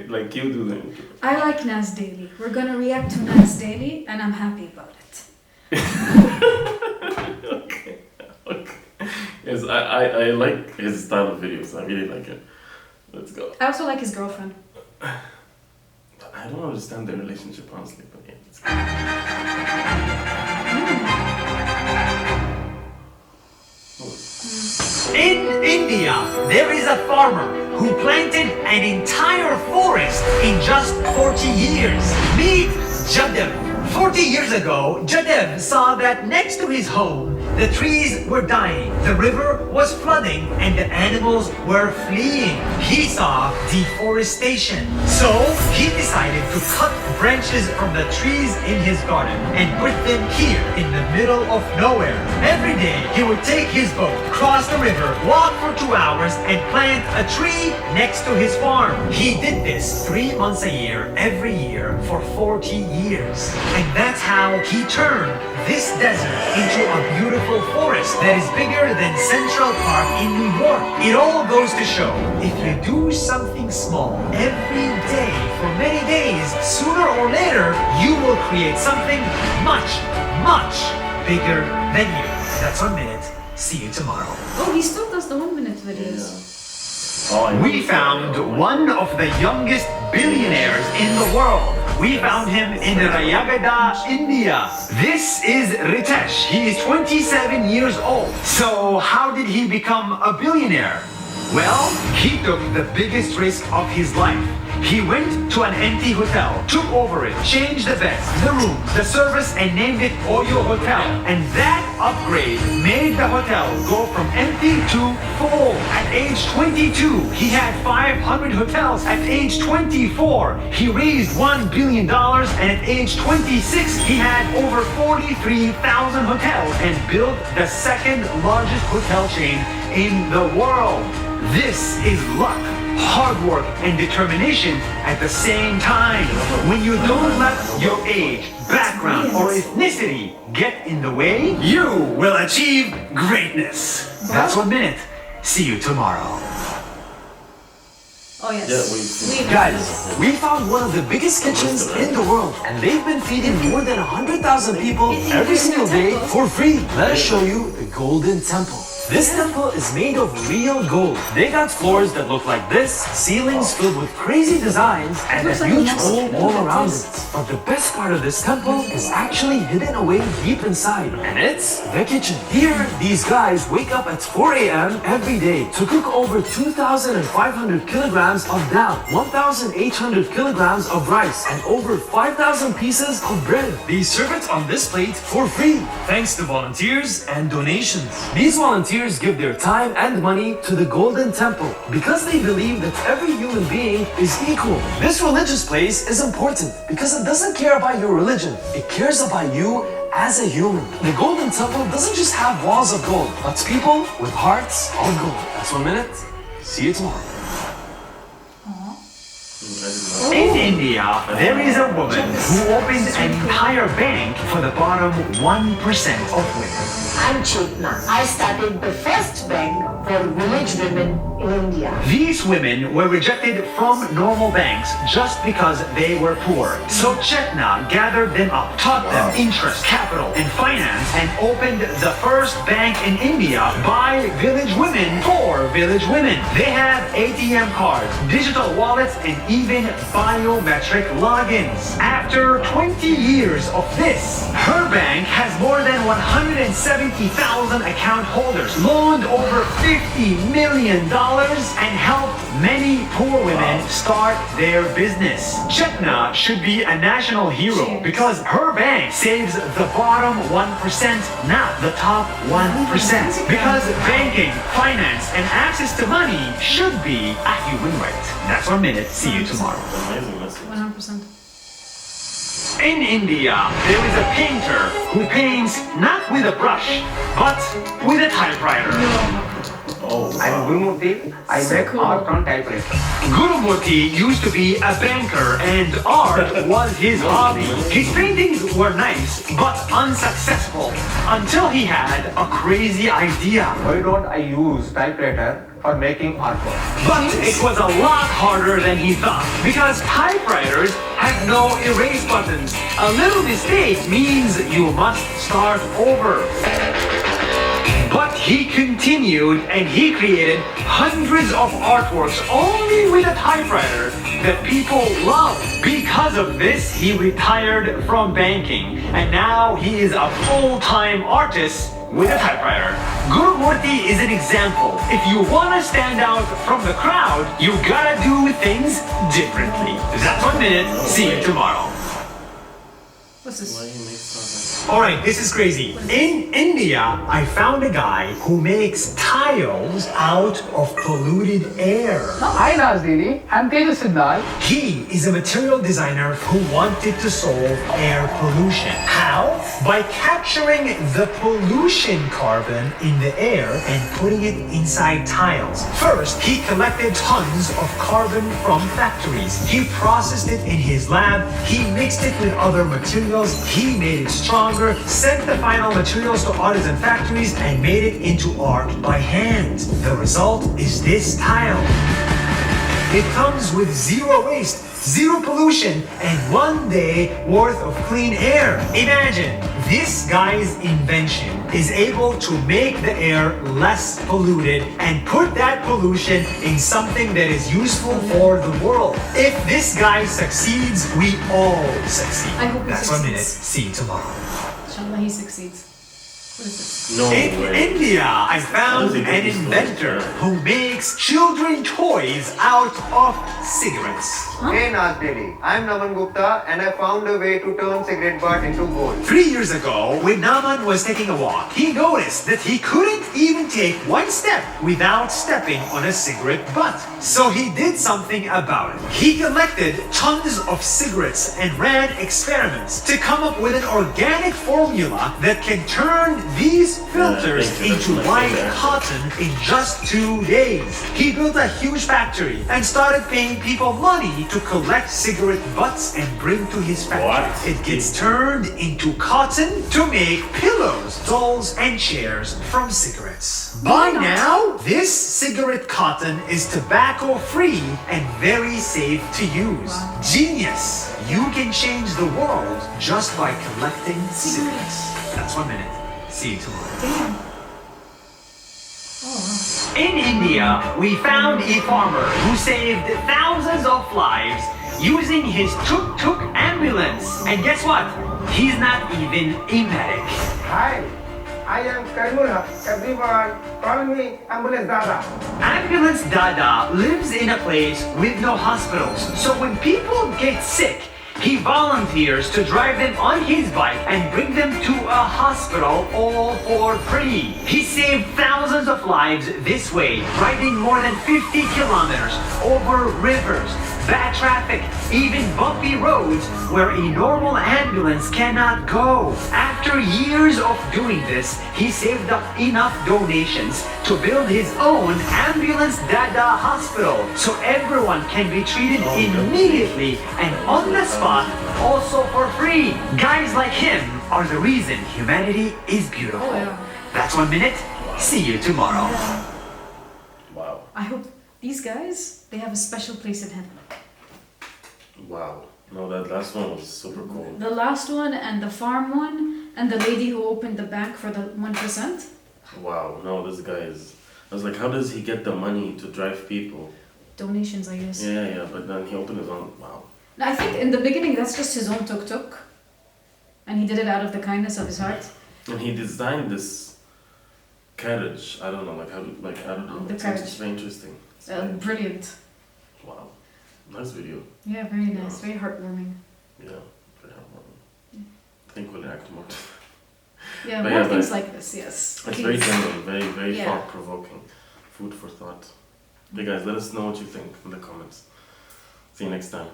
like you do then. I like Nas Daily. We're gonna react to Nas Daily, and I'm happy about it. Okay. Yes, I like his style of videos. I really like it. Let's go. I also like his girlfriend. I don't understand their relationship honestly, but yeah, let's go. In India, there is a farmer who planted an entire forest in just 40 years. Meet Jadev. 40 years ago, Jadev saw that next to his home, the trees were dying, the river was flooding, and the animals were fleeing. He saw deforestation. So he decided to cut branches from the trees in his garden and put them here in the middle of nowhere. Every day, he would take his boat, cross the river, walk for 2 hours, and plant a tree next to his farm. He did this 3 months a year, every year, for 40 years. And that's how he turned this desert into a beautiful forest that is bigger than Central Park in New York. It all goes to show, if you do something small every day for many days, sooner or later, you will create something much, much bigger than you. That's 1 minute. See you tomorrow. Oh, he still does the 1 minute videos. We found one of the youngest billionaires in the world. We found him in Rayagada, India. This is Ritesh. He is 27 years old. So how did he become a billionaire? Well, he took the biggest risk of his life. He went to an empty hotel, took over it, changed the beds, the rooms, the service, and named it Oyo Hotel. And that upgrade made the hotel go from empty to full. At age 22, he had 500 hotels. At age 24, he raised $1 billion. And at age 26, he had over 43,000 hotels and built the second largest hotel chain in the world. This is luck, hard work, and determination at the same time. When you don't let your age, background, or ethnicity get in the way, you will achieve greatness. That's 1 minute. See you tomorrow. Oh yes. Yeah, we've seen. Guys, we found one of the biggest kitchens in the world, and they've been feeding more than 100,000 people every single day for free. Let us show you the Golden Temple. This temple is made of real gold. They got floors that look like this, ceilings filled with crazy designs, and a huge hole all around it. But the best part of this temple is actually hidden away deep inside, and it's the kitchen. Here, these guys wake up at 4 a.m. every day to cook over 2,500 kilograms of dal, 1,800 kilograms of rice, and over 5,000 pieces of bread. They serve it on this plate for free, thanks to volunteers and donations. These volunteers give their time and money to the Golden Temple because they believe that every human being is equal. This religious place is important because it doesn't care about your religion. It cares about you as a human. The Golden Temple doesn't just have walls of gold, but people with hearts of gold. That's 1 minute. See you tomorrow. In India, there is a woman who opened an entire bank for the bottom 1% of women. I'm Chetna. I started the first bank for village women in India. These women were rejected from normal banks just because they were poor. So Chetna gathered them up, taught them interest, capital, and finance, and opened the first bank in India by village women for village women. They have ATM cards, digital wallets, and even biometric logins. After 20 years of this, her bank has more than 170,000 account holders, loaned over $50 million, and helped many poor women start their business. Chetna should be a national hero because her bank saves the bottom 1%, not the top 1%. Because banking, finance, and access to money should be a human right. That's 1 minute. See you tomorrow. Amazing message. 100%. In India, there is a painter who paints not with a brush, but with a typewriter. Oh, I'm Gurumurthy. I make art on typewriter. Gurumurthy used to be a banker and art was his hobby. His paintings were nice, but unsuccessful until he had a crazy idea. Why don't I use typewriter for making artwork. But it was a lot harder than he thought because typewriters have no erase buttons. A little mistake means you must start over. But he continued and he created hundreds of artworks only with a typewriter that people loved. Because of this, he retired from banking and now he is a full-time artist with a typewriter. Guru Murthy is an example. If you want to stand out from the crowd, you gotta do things differently. That's 1 minute. See you tomorrow. What's this? Why he makes something? Alright, this is crazy. In India, I found a guy who makes tiles out of polluted air. Hi Nasdaily, I'm Tejas Siddharth. He is a material designer who wanted to solve air pollution. How? By capturing the pollution carbon in the air and putting it inside tiles. First, he collected tons of carbon from factories. He processed it in his lab. He mixed it with other materials. He made it stronger, sent the final materials to artisan factories, and made it into art by hand. The result is this tile. It comes with zero waste, zero pollution, and 1 day worth of clean air. Imagine, this guy's invention is able to make the air less polluted and put that pollution in something that is useful for the world. If this guy succeeds, we all succeed. I hope he That's 1 minute. succeeds. See you tomorrow. Inshallah, he succeeds. What is this? No In way. India, I found How does he an get these inventor toys? who makes children toys out of cigarettes. Hey Nasdaily, I'm Naman Gupta and I found a way to turn cigarette butt into gold. 3 years ago, when Naman was taking a walk, he noticed that he couldn't even take 1 step without stepping on a cigarette butt. So he did something about it. He collected tons of cigarettes and ran experiments to come up with an organic formula that can turn these filters into white cotton in just 2 days. He built a huge factory and started paying people money to collect cigarette butts and bring to his factory. What? It gets turned into cotton to make pillows, dolls, and chairs from cigarettes. By now, this cigarette cotton is tobacco free and very safe to use. Genius! You can change the world just by collecting cigarettes. That's 1 minute. See you tomorrow. Damn. Oh, wow. In India, we found a farmer who saved thousands of lives using his tuk-tuk ambulance. And guess what? He's not even a medic. Hi, I am Karmula. Everyone, call me Ambulance Dada. Ambulance Dada lives in a place with no hospitals. So when people get sick, he volunteers to drive them on his bike and bring them to a hospital all for free. He saved thousands of lives this way, riding more than 50 kilometers over rivers, bad traffic, even bumpy roads where a normal ambulance cannot go. After years of doing this, he saved up enough donations to build his own Ambulance Dada hospital so everyone can be treated immediately and on the spot, also for free. Guys like him are the reason humanity is beautiful. Oh, yeah. That's 1 minute. See you tomorrow. Wow. I hope these guys, they have a special place in heaven. Wow. No, that last one was super cool. The last one and the farm one and the lady who opened the bank for the 1%. Wow. No, this guy is. I was like, how does he get the money to drive people? Donations, I guess. Yeah, but then he opened his own. Wow. No, I think in the beginning that's just his own tuk-tuk. And he did it out of the kindness of his heart. And he designed this carriage. I don't know, I don't know. The It's carriage. just very interesting. Brilliant. Wow. Nice video. Yeah, very nice. Very heartwarming. Yeah. Very heartwarming. I think we'll act more. Yeah, But more yeah, things but like this, yes. It's very genuine, very Yeah. thought-provoking. Food for thought. Hey guys, let us know what you think in the comments. See you next time.